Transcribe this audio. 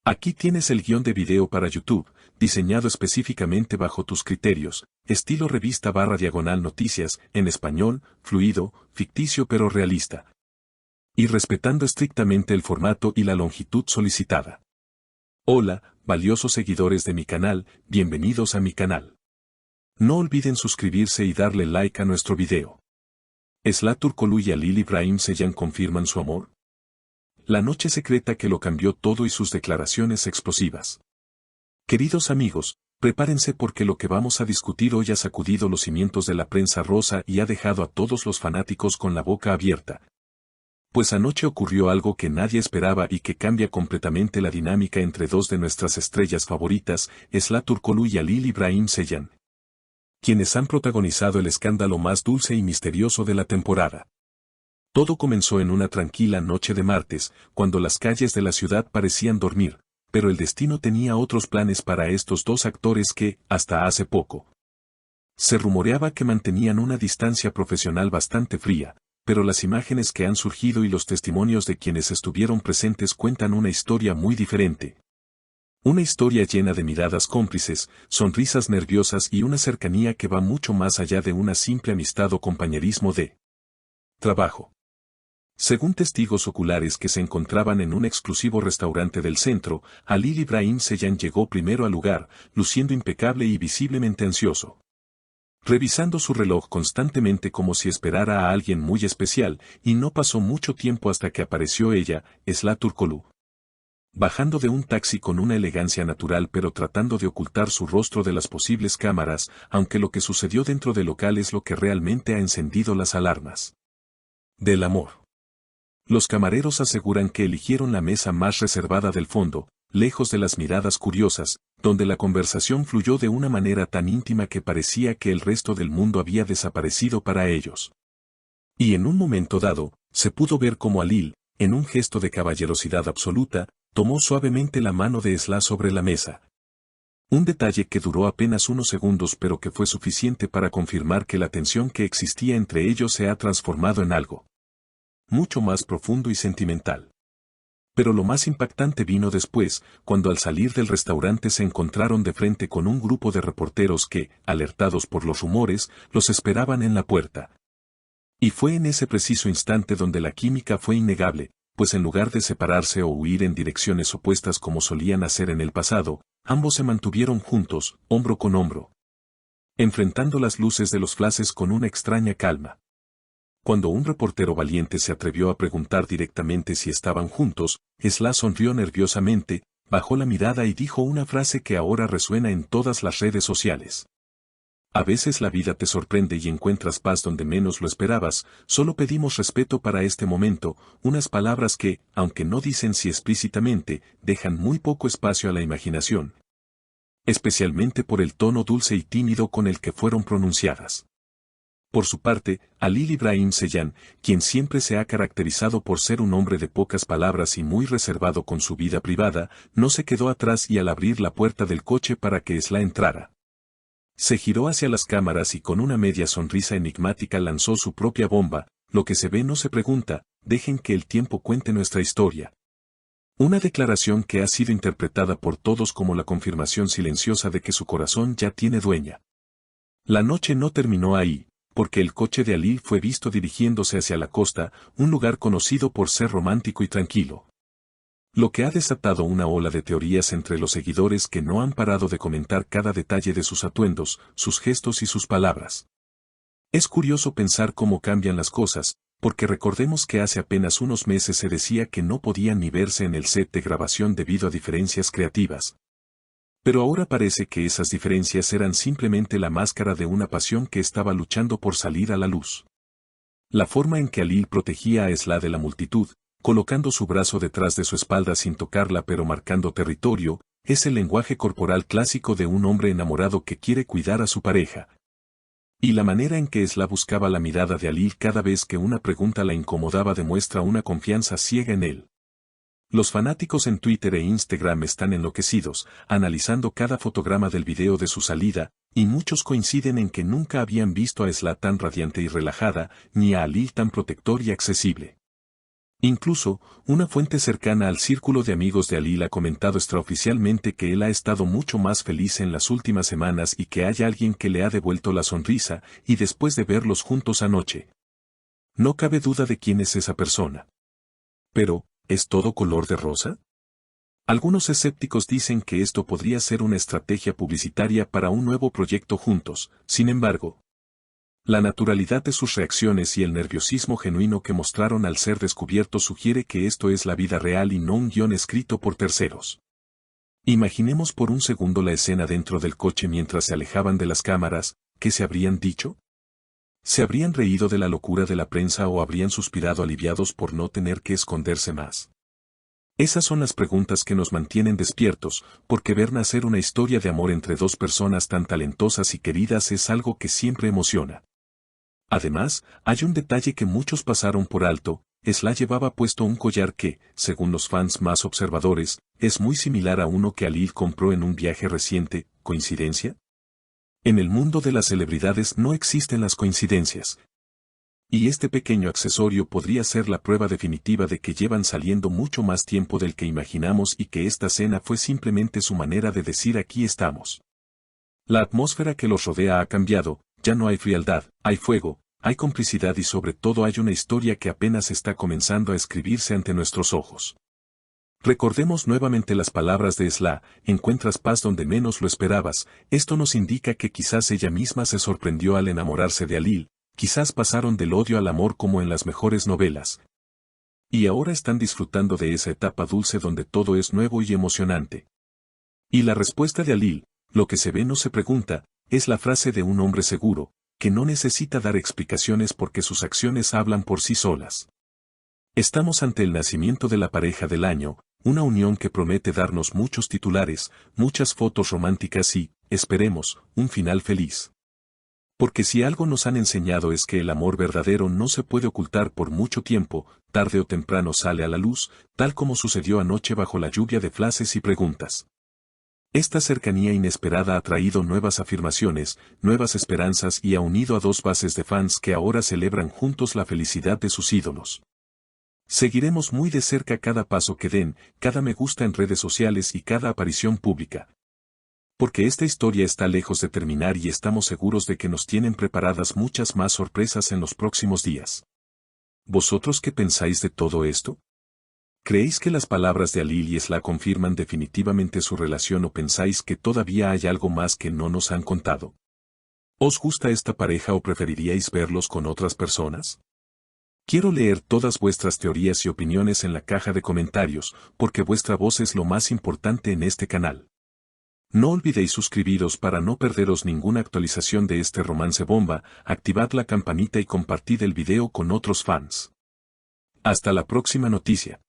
Aquí tienes el guión de video para YouTube, diseñado específicamente bajo tus criterios, estilo revista/noticias, en español, fluido, ficticio pero realista. Y respetando estrictamente el formato y la longitud solicitada. Hola, valiosos seguidores de mi canal, bienvenidos a mi canal. No olviden suscribirse y darle like a nuestro video. ¿Esla Turkoglu y Halil İbrahim Ceylan confirman su amor? La noche secreta que lo cambió todo y sus declaraciones explosivas. Queridos amigos, prepárense porque lo que vamos a discutir hoy ha sacudido los cimientos de la prensa rosa y ha dejado a todos los fanáticos con la boca abierta. Pues anoche ocurrió algo que nadie esperaba y que cambia completamente la dinámica entre dos de nuestras estrellas favoritas, Esla Turkoglu y Halil İbrahim Ceylan, quienes han protagonizado el escándalo más dulce y misterioso de la temporada. Todo comenzó en una tranquila noche de martes, cuando las calles de la ciudad parecían dormir, pero el destino tenía otros planes para estos dos actores que, hasta hace poco, se rumoreaba que mantenían una distancia profesional bastante fría, pero las imágenes que han surgido y los testimonios de quienes estuvieron presentes cuentan una historia muy diferente. Una historia llena de miradas cómplices, sonrisas nerviosas y una cercanía que va mucho más allá de una simple amistad o compañerismo de trabajo. Según testigos oculares que se encontraban en un exclusivo restaurante del centro, Halil İbrahim Ceylan llegó primero al lugar, luciendo impecable y visiblemente ansioso, revisando su reloj constantemente como si esperara a alguien muy especial, y no pasó mucho tiempo hasta que apareció ella, Esla Turkoglu, bajando de un taxi con una elegancia natural pero tratando de ocultar su rostro de las posibles cámaras, aunque lo que sucedió dentro del local es lo que realmente ha encendido las alarmas del amor. Los camareros aseguran que eligieron la mesa más reservada del fondo, lejos de las miradas curiosas, donde la conversación fluyó de una manera tan íntima que parecía que el resto del mundo había desaparecido para ellos. Y en un momento dado, se pudo ver cómo Halil, en un gesto de caballerosidad absoluta, tomó suavemente la mano de Esla sobre la mesa. Un detalle que duró apenas unos segundos pero que fue suficiente para confirmar que la tensión que existía entre ellos se ha transformado en algo mucho más profundo y sentimental. Pero lo más impactante vino después, cuando al salir del restaurante se encontraron de frente con un grupo de reporteros que, alertados por los rumores, los esperaban en la puerta. Y fue en ese preciso instante donde la química fue innegable, pues en lugar de separarse o huir en direcciones opuestas como solían hacer en el pasado, ambos se mantuvieron juntos, hombro con hombro, enfrentando las luces de los flashes con una extraña calma. Cuando un reportero valiente se atrevió a preguntar directamente si estaban juntos, Esla sonrió nerviosamente, bajó la mirada y dijo una frase que ahora resuena en todas las redes sociales. A veces la vida te sorprende y encuentras paz donde menos lo esperabas, solo pedimos respeto para este momento, unas palabras que, aunque no dicen si explícitamente, dejan muy poco espacio a la imaginación. Especialmente por el tono dulce y tímido con el que fueron pronunciadas. Por su parte, Halil İbrahim Ceylan, quien siempre se ha caracterizado por ser un hombre de pocas palabras y muy reservado con su vida privada, no se quedó atrás y al abrir la puerta del coche para que Esla entrara, se giró hacia las cámaras y con una media sonrisa enigmática lanzó su propia bomba: lo que se ve no se pregunta, dejen que el tiempo cuente nuestra historia. Una declaración que ha sido interpretada por todos como la confirmación silenciosa de que su corazón ya tiene dueña. La noche no terminó ahí, porque el coche de Halil fue visto dirigiéndose hacia la costa, un lugar conocido por ser romántico y tranquilo. Lo que ha desatado una ola de teorías entre los seguidores que no han parado de comentar cada detalle de sus atuendos, sus gestos y sus palabras. Es curioso pensar cómo cambian las cosas, porque recordemos que hace apenas unos meses se decía que no podían ni verse en el set de grabación debido a diferencias creativas. Pero ahora parece que esas diferencias eran simplemente la máscara de una pasión que estaba luchando por salir a la luz. La forma en que Halil protegía a Esla de la multitud, colocando su brazo detrás de su espalda sin tocarla pero marcando territorio, es el lenguaje corporal clásico de un hombre enamorado que quiere cuidar a su pareja. Y la manera en que Esla buscaba la mirada de Halil cada vez que una pregunta la incomodaba demuestra una confianza ciega en él. Los fanáticos en Twitter e Instagram están enloquecidos, analizando cada fotograma del video de su salida, y muchos coinciden en que nunca habían visto a Esla tan radiante y relajada, ni a Halil tan protector y accesible. Incluso, una fuente cercana al círculo de amigos de Alil ha comentado extraoficialmente que él ha estado mucho más feliz en las últimas semanas y que hay alguien que le ha devuelto la sonrisa, y después de verlos juntos anoche. No cabe duda de quién es esa persona. Pero, ¿es todo color de rosa? Algunos escépticos dicen que esto podría ser una estrategia publicitaria para un nuevo proyecto juntos. Sin embargo, la naturalidad de sus reacciones y el nerviosismo genuino que mostraron al ser descubiertos sugiere que esto es la vida real y no un guión escrito por terceros. Imaginemos por un segundo la escena dentro del coche mientras se alejaban de las cámaras. ¿Qué se habrían dicho? ¿Se habrían reído de la locura de la prensa o habrían suspirado aliviados por no tener que esconderse más? Esas son las preguntas que nos mantienen despiertos, porque ver nacer una historia de amor entre dos personas tan talentosas y queridas es algo que siempre emociona. Además, hay un detalle que muchos pasaron por alto: Sla llevaba puesto un collar que, según los fans más observadores, es muy similar a uno que Alil compró en un viaje reciente. ¿Coincidencia? En el mundo de las celebridades no existen las coincidencias. Y este pequeño accesorio podría ser la prueba definitiva de que llevan saliendo mucho más tiempo del que imaginamos y que esta cena fue simplemente su manera de decir aquí estamos. La atmósfera que los rodea ha cambiado, ya no hay frialdad, hay fuego, hay complicidad y sobre todo hay una historia que apenas está comenzando a escribirse ante nuestros ojos. Recordemos nuevamente las palabras de Sla: encuentras paz donde menos lo esperabas. Esto nos indica que quizás ella misma se sorprendió al enamorarse de Alil, quizás pasaron del odio al amor como en las mejores novelas. Y ahora están disfrutando de esa etapa dulce donde todo es nuevo y emocionante. Y la respuesta de Alil: lo que se ve no se pregunta, es la frase de un hombre seguro, que no necesita dar explicaciones porque sus acciones hablan por sí solas. Estamos ante el nacimiento de la pareja del año, una unión que promete darnos muchos titulares, muchas fotos románticas y, esperemos, un final feliz. Porque si algo nos han enseñado es que el amor verdadero no se puede ocultar por mucho tiempo, tarde o temprano sale a la luz, tal como sucedió anoche bajo la lluvia de flashes y preguntas. Esta cercanía inesperada ha traído nuevas afirmaciones, nuevas esperanzas y ha unido a dos bases de fans que ahora celebran juntos la felicidad de sus ídolos. Seguiremos muy de cerca cada paso que den, cada me gusta en redes sociales y cada aparición pública. Porque esta historia está lejos de terminar y estamos seguros de que nos tienen preparadas muchas más sorpresas en los próximos días. ¿Vosotros qué pensáis de todo esto? ¿Creéis que las palabras de Alil y Sla confirman definitivamente su relación o pensáis que todavía hay algo más que no nos han contado? ¿Os gusta esta pareja o preferiríais verlos con otras personas? Quiero leer todas vuestras teorías y opiniones en la caja de comentarios, porque vuestra voz es lo más importante en este canal. No olvidéis suscribiros para no perderos ninguna actualización de este romance bomba, activad la campanita y compartid el video con otros fans. Hasta la próxima noticia.